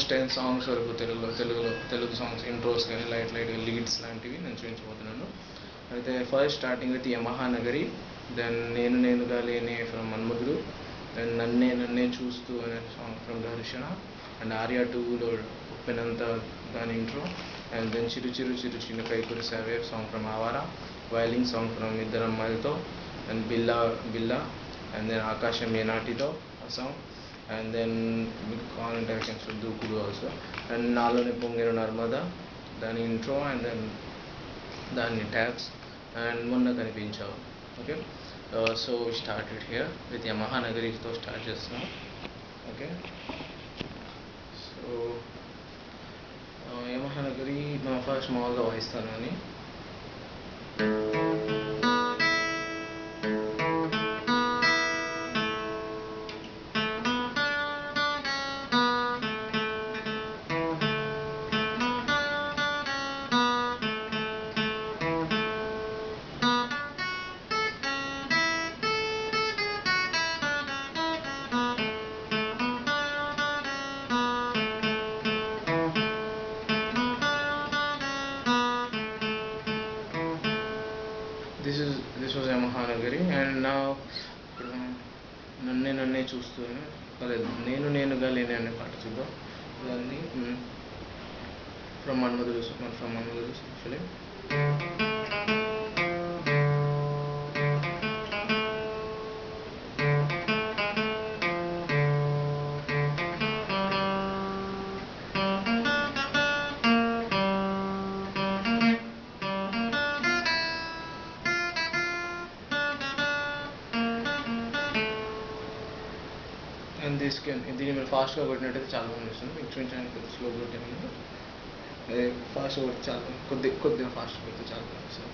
Almost 10 songs వరకు Telugu songs intros కానీ light leads లాంటివి నేను చూపించబోతున్నాను. అయితే first starting with Yamaha Nagari, then నేనుగా లేనే ఫ్రమ్ మన్మధుడు, దెన్ నన్నే చూస్తూ అనే song from Gharshana, and Arya 2లో ఉప్పెనంత దాని ఇంట్రో, అండ్ దెన్ చిరు చిన్న కై కురిసావే song from Awara, violin song from Iddarammayilatho, and Billa, and then ఆకాశం ఏనాటితో ఆ సాంగ్, అండ్ దెన్ మీకు కావాలంటే I can Dookudu also, and నాలోనే పొంగిన నర్మదా దాని ఇంట్రో, అండ్ దెన్ దాని ట్యాగ్స్, అండ్ మొన్న కనిపించావు. Okay, so started here with Yamaha నగరితో స్టార్ట్ చేస్తున్నాం. ఓకే, సో యమహా నగరి మనం ఫస్ట్ మామూలుగా వాయిస్తాను అని. This was Yamaha Nagari, and now నన్నే చూస్తూ నేనుగా లేనే అనే పాట చూద్దాం. దాన్ని ఫ్రమ్ మన్మధుడు యాక్చువల్లీ. అండ్ దీన్ని మీరు ఫాస్ట్గా కొట్టినట్టయితే చాలా మంది వస్తుంది. మీకు చూపించడానికి కొద్దిగా స్లో కొట్టాను, ఫాస్ట్గా కొట్టి చాలా కొద్దిగా ఫాస్ట్ కొడితే చాలా మంది వస్తుంది.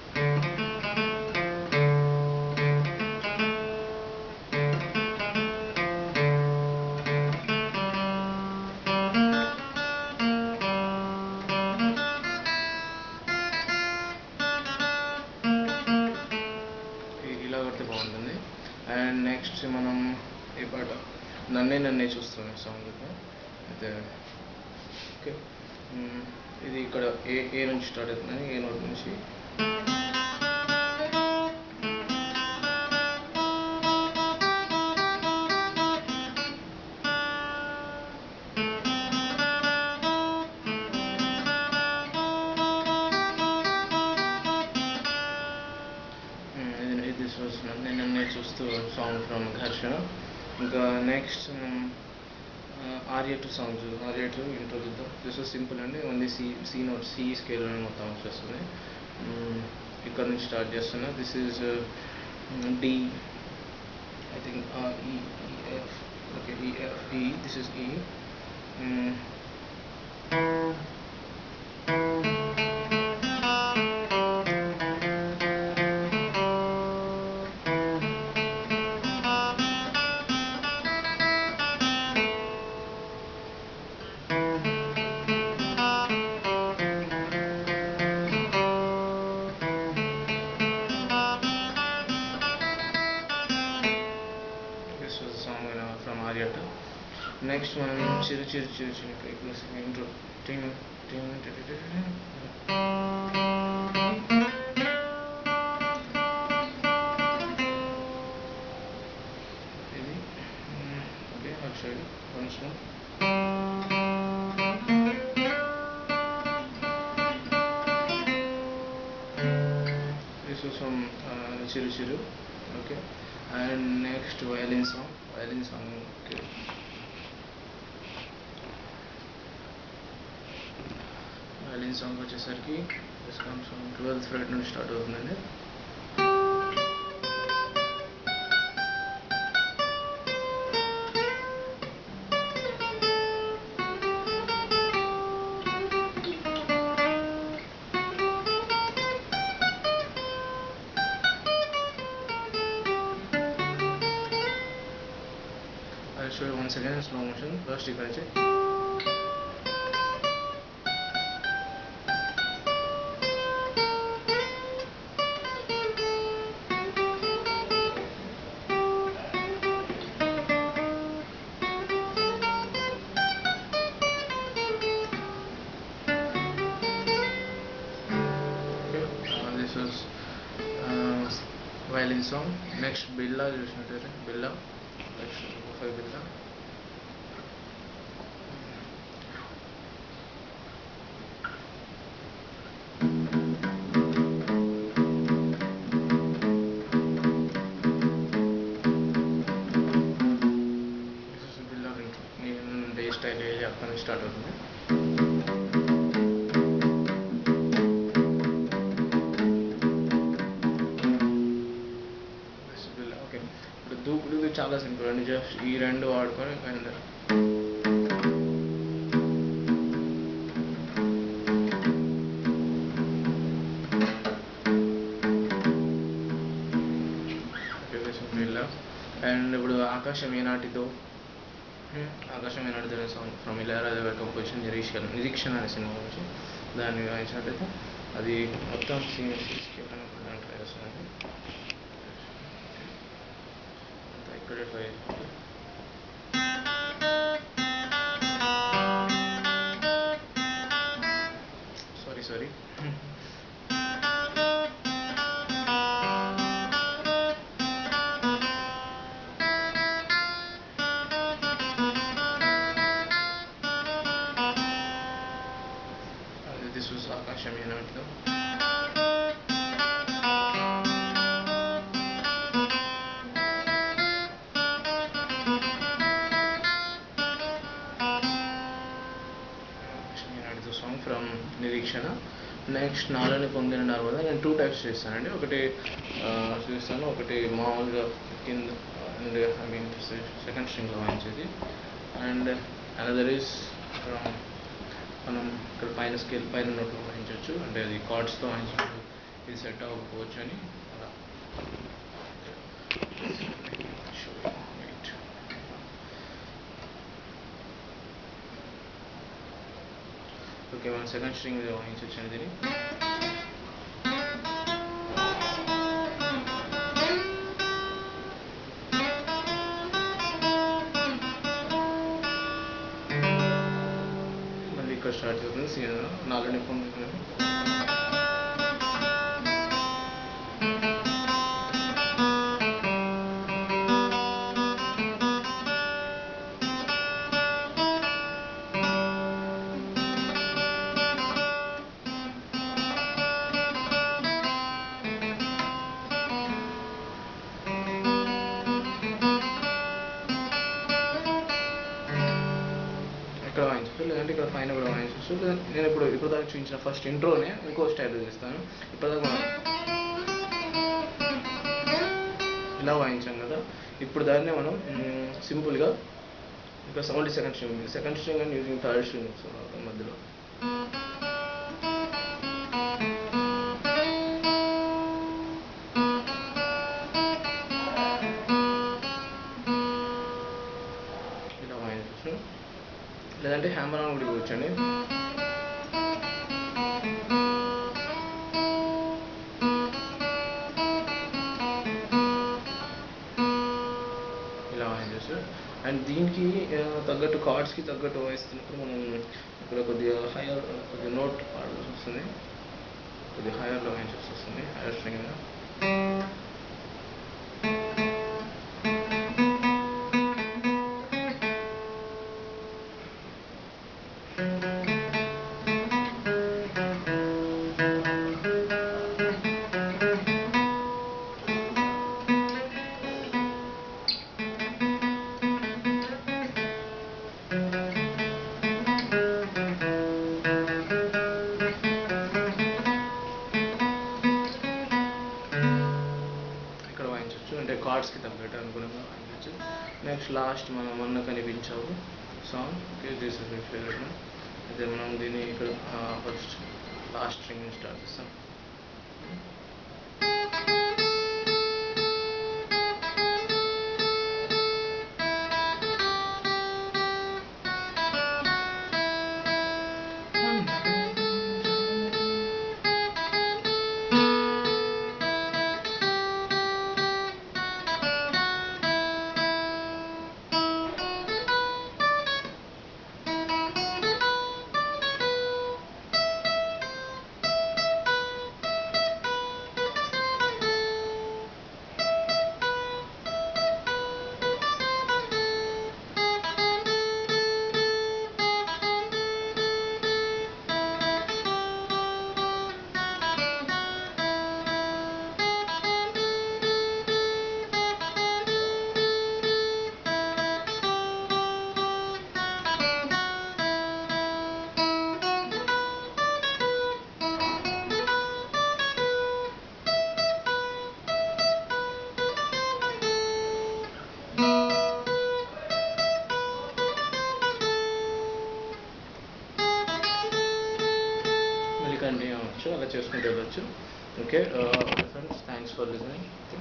ఇలా కొడితే బాగుంటుంది. అండ్ నెక్స్ట్ మనం ఏ పాట, నన్నే చూస్తున్నాను సాంగ్ అయితే. ఓకే, ఇది ఇక్కడ ఏ నుంచి స్టార్ట్ అవుతుందని, ఏ నోట్ నుంచి. దిస్ వాజ్ నన్నే చూస్తూ సాంగ్ ఫ్రమ్ ఘర్షణ. ఇంకా next Arya 2 songs, Arya 2 intro చూద్దాం. దిస్ వాజ్ సింపుల్ అండి, ఓన్లీ సి నోట్, సి స్కేల్లోనే మొత్తం వచ్చేస్తుంది. ఇక్కడ నుంచి స్టార్ట్ చేస్తున్నా. This is D, I think E F. Okay, E F, this is E. From Arya 2. Next మనం చిరు ఇంట్రో. ఇది ఓకే, అటు సైడ్ కొంచెం. This was from Chiru. Okay, and next violin song. Okay, violin song వచ్చేసరికి this comes from 12th fret నుండి start అవుతుందండి. I'll show you once again in slow motion. First ఇక్కడ నుంచి violin song. Next బిల్లా చూసినట్టయితే బిల్లా, next 5 బిల్లా. బిల్లా నేను day style అక్కడ నుంచి start అవుతుంది. ఓకే, ఇప్పుడు దూకుడు చాలా సింపుల్ అండి. జస్ట్ ఈ రెండు వాడుకొని అండ్ అండ్ ఇప్పుడు ఆకాశం ఏనాటితో సాంగ్ ఫ్రమ్ ఇళయరాజా గారి కంపోజిషన్ నిరీక్షణ అనే సినిమా నుంచి దాన్ని వాయించినట్టయితే అది మొత్తం ట్రై చేస్తుందండి. ఇక్కడే ట్రై సారీ దిస్ వాస్ ఆకాశం ఏనాటితో. సాంగ్ ఫ్రమ్ నిరీక్షణ. నెక్స్ట్ నాలోని పొంగిన నర్మదా. నేను 2 టైప్స్ చేస్తానండి. ఒకటి చూస్తాను, ఒకటి మామూలుగా కింద అండ్ ఐ మీన్ సెకండ్ స్ట్రింగ్లో వాయించేది. అండ్ అనదర్ ఈస్ మనం ఇక్కడ పైన స్కేల్ పైన నోట్లో వాయించవచ్చు, అంటే అది కార్డ్స్తో వాయించినప్పుడు ఇది సెట్ అవ్వకపోవచ్చు అని అలా. ఓకే, మనం సెకండ్ స్ట్రింగ్ వాయించవచ్చు అండి దీన్ని. మళ్ళీ ఇక్కడ స్టార్ట్ అవుతుంది నాలుగు పొంగుతుంది. ఇక్కడ వాయించవచ్చు, లేదంటే ఇక్కడ పైన కూడా వాయించవచ్చు. నేను ఇప్పుడు దాకా చూపించిన ఫస్ట్ ఇంట్రోనే ఇంకో స్టైల్ చేస్తాను. ఇప్పటిదాకా ఇలా వాయించాం కదా, ఇప్పుడు దాన్నే మనం సింపుల్గా ఇక్కడ only second string and using third string మధ్యలో. ఇలా వాయించవచ్చు, లేదంటే హ్యామర్ ఆన్ కూడా కూర్చోండి. ఇలా వాయించవచ్చు. అండ్ దీనికి తగ్గట్టు కార్డ్స్కి తగ్గట్టు వాయిస్తున్నప్పుడు మనం ఇక్కడ కొద్దిగా నోట్ పాడాల్సి వస్తుంది, కొద్దిగా హైయర్లో వాయించాల్సి వస్తుంది, హైయర్ స్ట్రింగ్ మీద. అంటే కార్డ్స్కి తగ్గట్టు అనుగుణంగా వాయించవచ్చు. నెక్స్ట్ లాస్ట్ మనం మొన్న కనిపించావు song. Okay, this is my favourite one. అయితే మనం దీన్ని ఇక్కడ ఫస్ట్ లాస్ట్ స్ట్రింగ్ స్టార్ట్ చేస్తాం. మీరు వెళ్ళొచ్చు. Okay friends, thanks for listening. Okay.